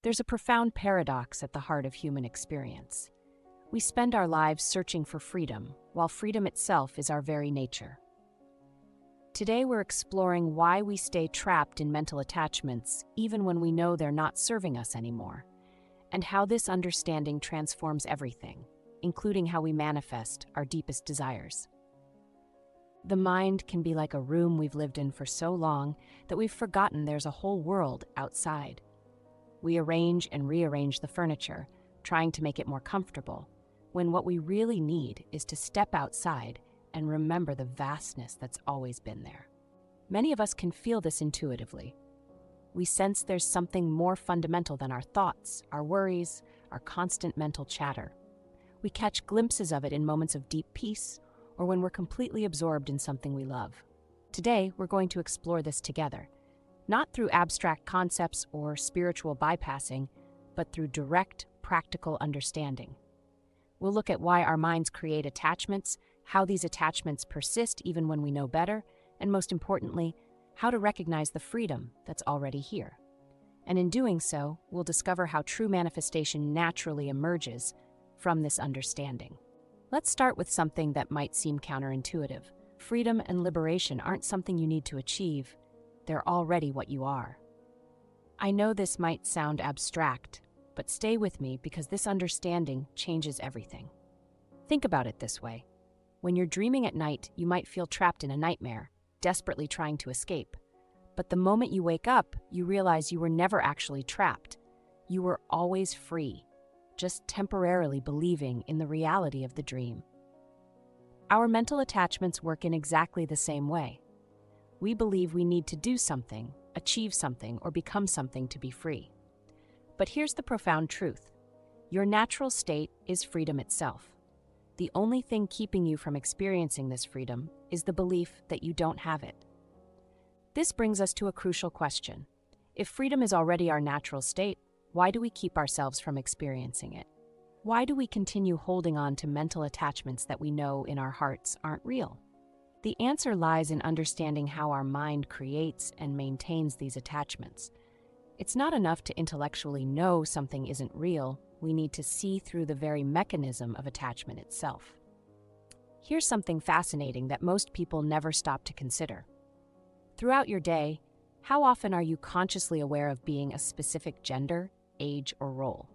There's a profound paradox at the heart of human experience. We spend our lives searching for freedom, while freedom itself is our very nature. Today we're exploring why we stay trapped in mental attachments even when we know they're not serving us anymore, and how this understanding transforms everything, including how we manifest our deepest desires. The mind can be like a room we've lived in for so long that we've forgotten there's a whole world outside. We arrange and rearrange the furniture, trying to make it more comfortable, when what we really need is to step outside and remember the vastness that's always been there. Many of us can feel this intuitively. We sense there's something more fundamental than our thoughts, our worries, our constant mental chatter. We catch glimpses of it in moments of deep peace or when we're completely absorbed in something we love. Today, we're going to explore this together, not through abstract concepts or spiritual bypassing, but through direct, practical understanding. We'll look at why our minds create attachments, how these attachments persist even when we know better, and most importantly, how to recognize the freedom that's already here. And in doing so, we'll discover how true manifestation naturally emerges from this understanding. Let's start with something that might seem counterintuitive. Freedom and liberation aren't something you need to achieve. They're already what you are. I know this might sound abstract, but stay with me because this understanding changes everything. Think about it this way. When you're dreaming at night, you might feel trapped in a nightmare, desperately trying to escape. But the moment you wake up, you realize you were never actually trapped. You were always free, just temporarily believing in the reality of the dream. Our mental attachments work in exactly the same way. We believe we need to do something, achieve something, or become something to be free. But here's the profound truth. Your natural state is freedom itself. The only thing keeping you from experiencing this freedom is the belief that you don't have it. This brings us to a crucial question. If freedom is already our natural state, why do we keep ourselves from experiencing it? Why do we continue holding on to mental attachments that we know in our hearts aren't real? The answer lies in understanding how our mind creates and maintains these attachments. It's not enough to intellectually know something isn't real. We need to see through the very mechanism of attachment itself. Here's something fascinating that most people never stop to consider. Throughout your day, how often are you consciously aware of being a specific gender, age, or role?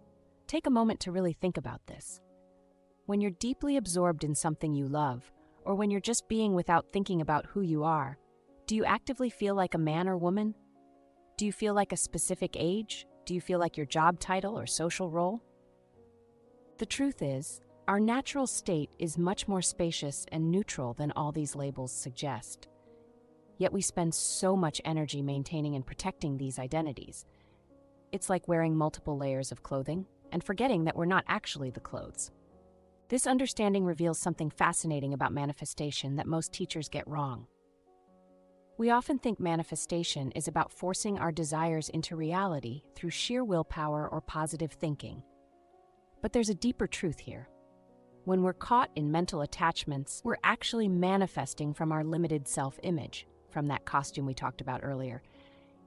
Take a moment to really think about this. When you're deeply absorbed in something you love, or when you're just being without thinking about who you are, do you actively feel like a man or woman? Do you feel like a specific age? Do you feel like your job title or social role? The truth is, our natural state is much more spacious and neutral than all these labels suggest. Yet we spend so much energy maintaining and protecting these identities. It's like wearing multiple layers of clothing and forgetting that we're not actually the clothes. This understanding reveals something fascinating about manifestation that most teachers get wrong. We often think manifestation is about forcing our desires into reality through sheer willpower or positive thinking. But there's a deeper truth here. When we're caught in mental attachments, we're actually manifesting from our limited self-image, from that costume we talked about earlier.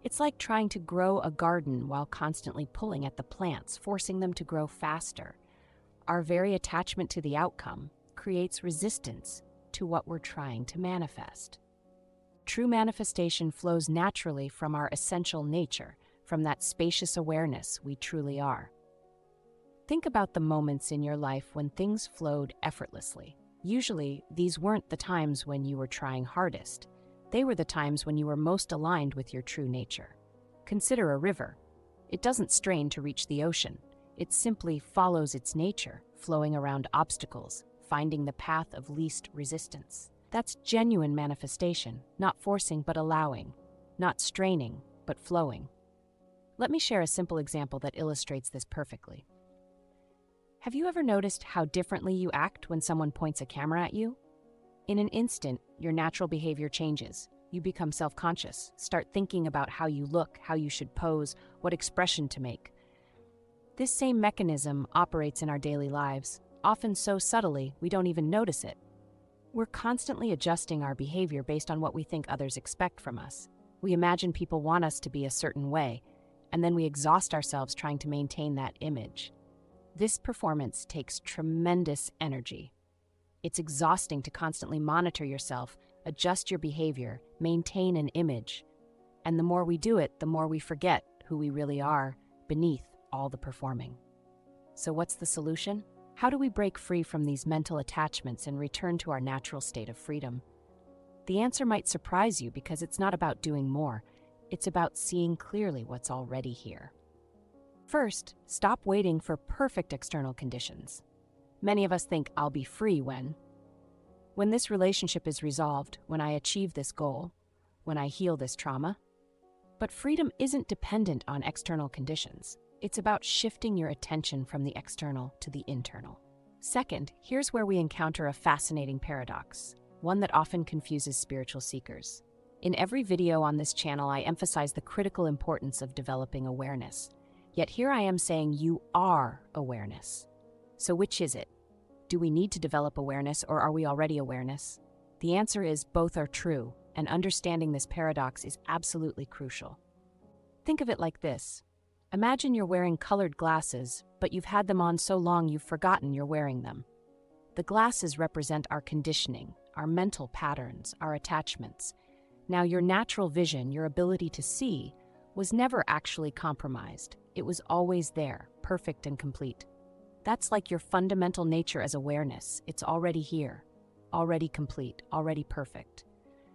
It's like trying to grow a garden while constantly pulling at the plants, forcing them to grow faster. Our very attachment to the outcome creates resistance to what we're trying to manifest. True manifestation flows naturally from our essential nature, from that spacious awareness we truly are. Think about the moments in your life when things flowed effortlessly. Usually, these weren't the times when you were trying hardest. They were the times when you were most aligned with your true nature. Consider a river. It doesn't strain to reach the ocean. It simply follows its nature, flowing around obstacles, finding the path of least resistance. That's genuine manifestation, not forcing but allowing, not straining but flowing. Let me share a simple example that illustrates this perfectly. Have you ever noticed how differently you act when someone points a camera at you? In an instant, your natural behavior changes. You become self-conscious, start thinking about how you look, how you should pose, what expression to make. This same mechanism operates in our daily lives, often so subtly we don't even notice it. We're constantly adjusting our behavior based on what we think others expect from us. We imagine people want us to be a certain way, and then we exhaust ourselves trying to maintain that image. This performance takes tremendous energy. It's exhausting to constantly monitor yourself, adjust your behavior, maintain an image. And the more we do it, the more we forget who we really are beneath all the performing. So what's the solution? How do we break free from these mental attachments and return to our natural state of freedom? The answer might surprise you because it's not about doing more. It's about seeing clearly what's already here. First, stop waiting for perfect external conditions. Many of us think, I'll be free when this relationship is resolved, when I achieve this goal, when I heal this trauma. But freedom isn't dependent on external conditions. It's about shifting your attention from the external to the internal. Second, here's where we encounter a fascinating paradox, one that often confuses spiritual seekers. In every video on this channel, I emphasize the critical importance of developing awareness. Yet here I am saying you are awareness. So which is it? Do we need to develop awareness, or are we already awareness? The answer is both are true, and understanding this paradox is absolutely crucial. Think of it like this. Imagine you're wearing colored glasses, but you've had them on so long you've forgotten you're wearing them. The glasses represent our conditioning, our mental patterns, our attachments. Now, your natural vision, your ability to see, was never actually compromised. It was always there, perfect and complete. That's like your fundamental nature as awareness. It's already here, already complete, already perfect.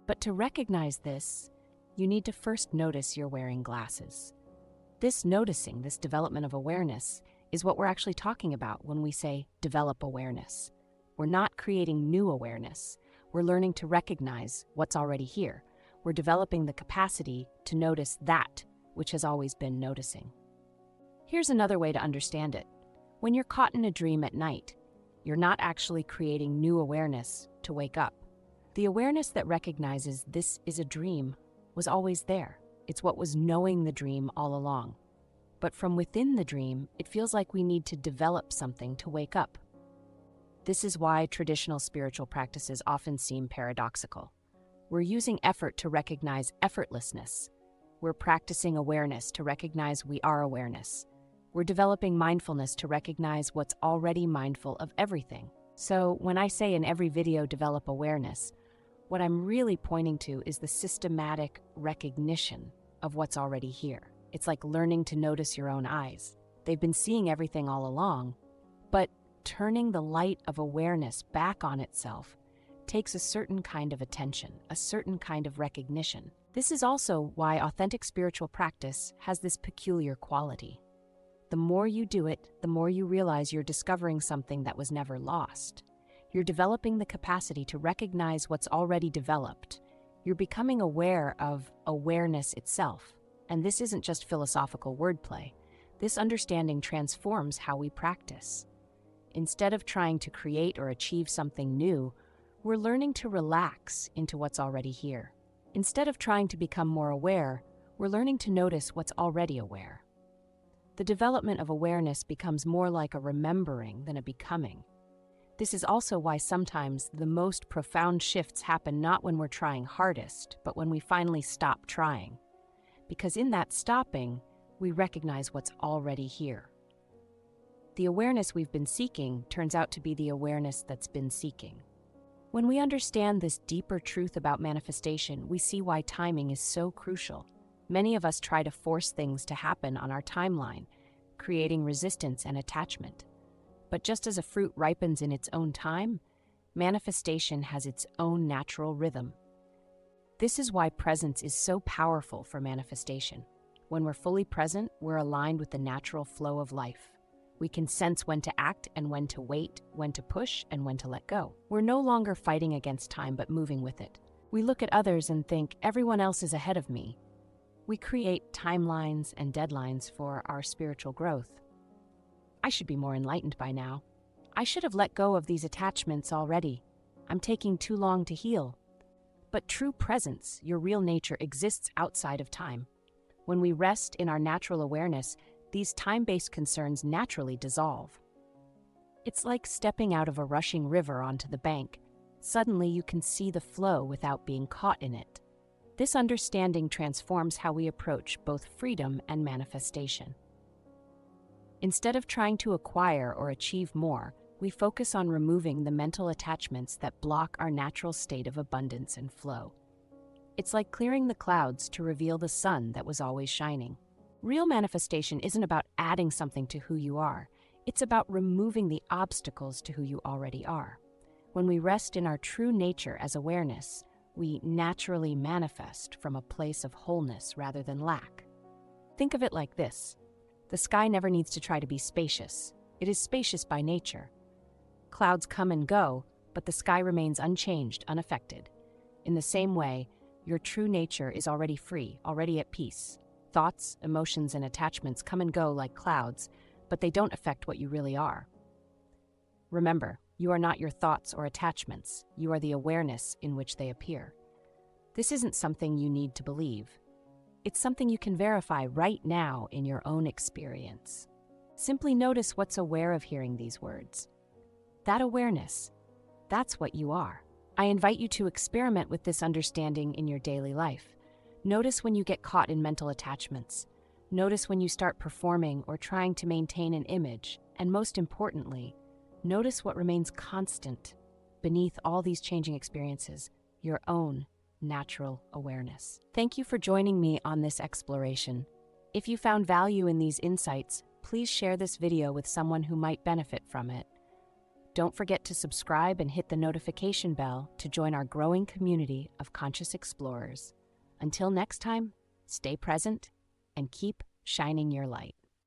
But to recognize this, you need to first notice you're wearing glasses. This noticing, this development of awareness, is what we're actually talking about when we say develop awareness. We're not creating new awareness. We're learning to recognize what's already here. We're developing the capacity to notice that which has always been noticing. Here's another way to understand it. When you're caught in a dream at night, you're not actually creating new awareness to wake up. The awareness that recognizes this is a dream was always there. It's what was knowing the dream all along. But from within the dream, it feels like we need to develop something to wake up. This is why traditional spiritual practices often seem paradoxical. We're using effort to recognize effortlessness. We're practicing awareness to recognize we are awareness. We're developing mindfulness to recognize what's already mindful of everything. So when I say in every video develop awareness, what I'm really pointing to is the systematic recognition of what's already here. It's like learning to notice your own eyes. They've been seeing everything all along, but turning the light of awareness back on itself takes a certain kind of attention, a certain kind of recognition. This is also why authentic spiritual practice has this peculiar quality. The more you do it, the more you realize you're discovering something that was never lost. You're developing the capacity to recognize what's already developed. You're becoming aware of awareness itself. And this isn't just philosophical wordplay. This understanding transforms how we practice. Instead of trying to create or achieve something new, we're learning to relax into what's already here. Instead of trying to become more aware, we're learning to notice what's already aware. The development of awareness becomes more like a remembering than a becoming. This is also why sometimes the most profound shifts happen not when we're trying hardest, but when we finally stop trying. Because in that stopping, we recognize what's already here. The awareness we've been seeking turns out to be the awareness that's been seeking. When we understand this deeper truth about manifestation, we see why timing is so crucial. Many of us try to force things to happen on our timeline, creating resistance and attachment. But just as a fruit ripens in its own time, manifestation has its own natural rhythm. This is why presence is so powerful for manifestation. When we're fully present, we're aligned with the natural flow of life. We can sense when to act and when to wait, when to push and when to let go. We're no longer fighting against time, but moving with it. We look at others and think, everyone else is ahead of me. We create timelines and deadlines for our spiritual growth. I should be more enlightened by now. I should have let go of these attachments already. I'm taking too long to heal. But true presence, your real nature, exists outside of time. When we rest in our natural awareness, these time-based concerns naturally dissolve. It's like stepping out of a rushing river onto the bank. Suddenly you can see the flow without being caught in it. This understanding transforms how we approach both freedom and manifestation. Instead of trying to acquire or achieve more, we focus on removing the mental attachments that block our natural state of abundance and flow. It's like clearing the clouds to reveal the sun that was always shining. Real manifestation isn't about adding something to who you are. It's about removing the obstacles to who you already are. When we rest in our true nature as awareness, we naturally manifest from a place of wholeness rather than lack. Think of it like this. The sky never needs to try to be spacious. It is spacious by nature. Clouds come and go, but the sky remains unchanged, unaffected. In the same way, your true nature is already free, already at peace. Thoughts, emotions, and attachments come and go like clouds, but they don't affect what you really are. Remember, you are not your thoughts or attachments. You are the awareness in which they appear. This isn't something you need to believe. It's something you can verify right now in your own experience. Simply notice what's aware of hearing these words. That awareness, that's what you are. I invite you to experiment with this understanding in your daily life. Notice when you get caught in mental attachments. Notice when you start performing or trying to maintain an image. And most importantly, notice what remains constant beneath all these changing experiences, your own natural awareness. Thank you for joining me on this exploration. If you found value in these insights, please share this video with someone who might benefit from it. Don't forget to subscribe and hit the notification bell to join our growing community of conscious explorers. Until next time, stay present and keep shining your light.